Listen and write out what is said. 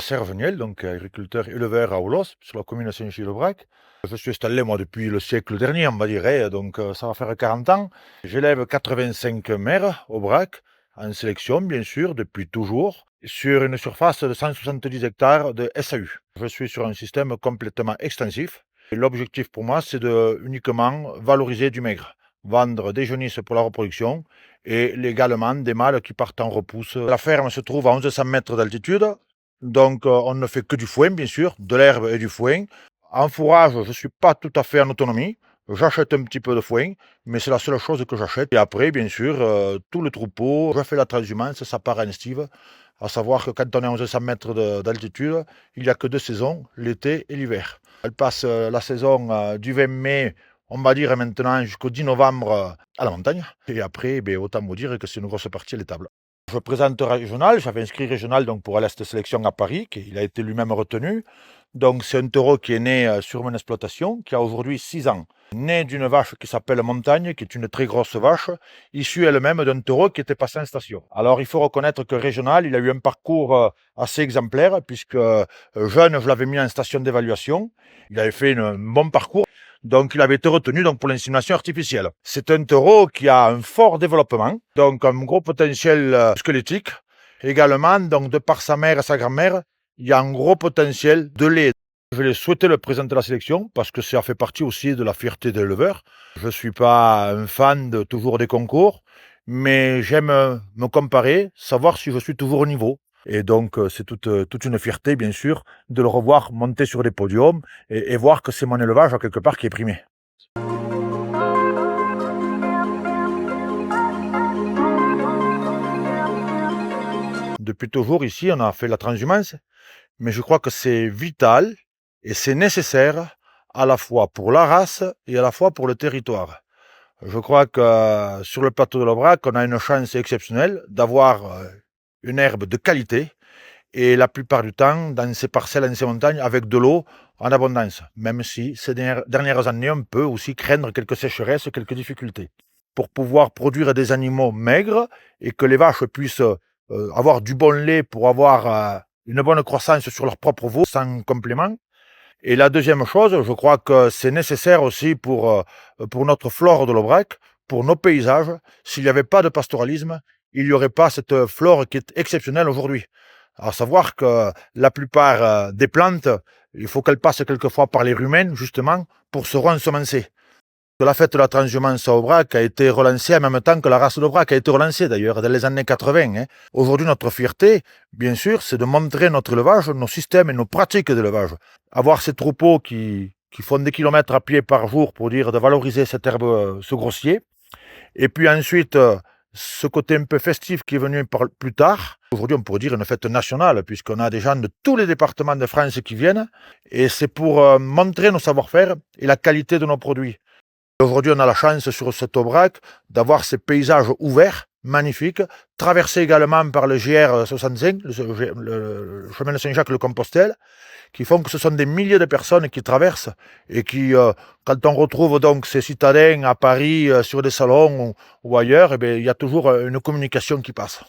Serge Niel, donc agriculteur éleveur à Olos, sur la commune de Saint-Gilles-le-Brac. Je suis installé moi depuis le siècle dernier, on va dire, donc ça va faire 40 ans. J'élève 85 mères au Brac, en sélection bien sûr, depuis toujours, sur une surface de 170 hectares de SAU. Je suis sur un système complètement extensif. L'objectif pour moi, c'est de uniquement valoriser du maigre, vendre des jeunisses pour la reproduction et également des mâles qui partent en repousse. La ferme se trouve à 1100 mètres d'altitude, donc on ne fait que du foin, bien sûr, de l'herbe et du foin. En fourrage, je ne suis pas tout à fait en autonomie. J'achète un petit peu de foin, mais c'est la seule chose que j'achète. Et après, bien sûr, tout le troupeau, je fais la transhumance, ça part en estive. À savoir que quand on est à 1100 mètres d'altitude, il n'y a que 2 saisons, l'été et l'hiver. Elle passe la saison du 20 mai, on va dire maintenant, jusqu'au 10 novembre à la montagne. Et après, autant vous dire que c'est une grosse partie à l'étable. Je présente régional, j'avais inscrit régional donc pour l'Est Sélection à Paris, il a été lui-même retenu. Donc c'est un taureau qui est né sur mon exploitation, qui a aujourd'hui 6 ans. Né d'une vache qui s'appelle Montagne, qui est une très grosse vache, issue elle-même d'un taureau qui était passé en station. Alors il faut reconnaître que régional, il a eu un parcours assez exemplaire, puisque jeune, je l'avais mis en station d'évaluation. Il avait fait un bon parcours. Donc, il avait été retenu pour l'insémination artificielle. C'est un taureau qui a un fort développement, donc un gros potentiel squelettique. Également, donc de par sa mère et sa grand-mère, il y a un gros potentiel de lait. Je l'ai souhaité le présenter à la sélection parce que ça fait partie aussi de la fierté de l'éleveur. Je ne suis pas un fan de toujours des concours, mais j'aime me comparer, savoir si je suis toujours au niveau. Et donc, c'est toute une fierté, bien sûr, de le revoir monter sur des podiums et voir que c'est mon élevage, quelque part, qui est primé. Depuis toujours, ici, on a fait la transhumance, mais je crois que c'est vital et c'est nécessaire à la fois pour la race et à la fois pour le territoire. Je crois que sur le plateau de l'Aubrac, on a une chance exceptionnelle d'avoir une herbe de qualité, et la plupart du temps dans ces parcelles, dans ces montagnes, avec de l'eau en abondance, même si ces dernières années, on peut aussi craindre quelques sécheresses, quelques difficultés. Pour pouvoir produire des animaux maigres et que les vaches puissent avoir du bon lait pour avoir une bonne croissance sur leur propre veau, sans complément. Et la deuxième chose, je crois que c'est nécessaire aussi pour notre flore de l'Aubrac, pour nos paysages. S'il n'y avait pas de pastoralisme, il n'y aurait pas cette flore qui est exceptionnelle aujourd'hui. À savoir que la plupart des plantes, il faut qu'elles passent quelquefois par les rumens, justement, pour se rensemencer. La fête de la transhumance à Aubrac a été relancée en même temps que la race d'Aubrac a été relancée, d'ailleurs, dans les années 80. Aujourd'hui, notre fierté, bien sûr, c'est de montrer notre élevage, nos systèmes et nos pratiques d'élevage. Avoir ces troupeaux qui font des kilomètres à pied par jour pour dire de valoriser cette herbe, ce grossier. Et puis ensuite, ce côté un peu festif qui est venu plus tard. Aujourd'hui, on pourrait dire une fête nationale, puisqu'on a des gens de tous les départements de France qui viennent. Et c'est pour montrer nos savoir-faire et la qualité de nos produits. Aujourd'hui, on a la chance sur cet Aubrac d'avoir ces paysages ouverts, magnifiques, traversés également par le GR 65, le chemin de Saint-Jacques-le-Compostelle, qui font que ce sont des milliers de personnes qui traversent et qui, quand on retrouve donc ces citadins à Paris sur des salons ou ailleurs, il y a toujours une communication qui passe.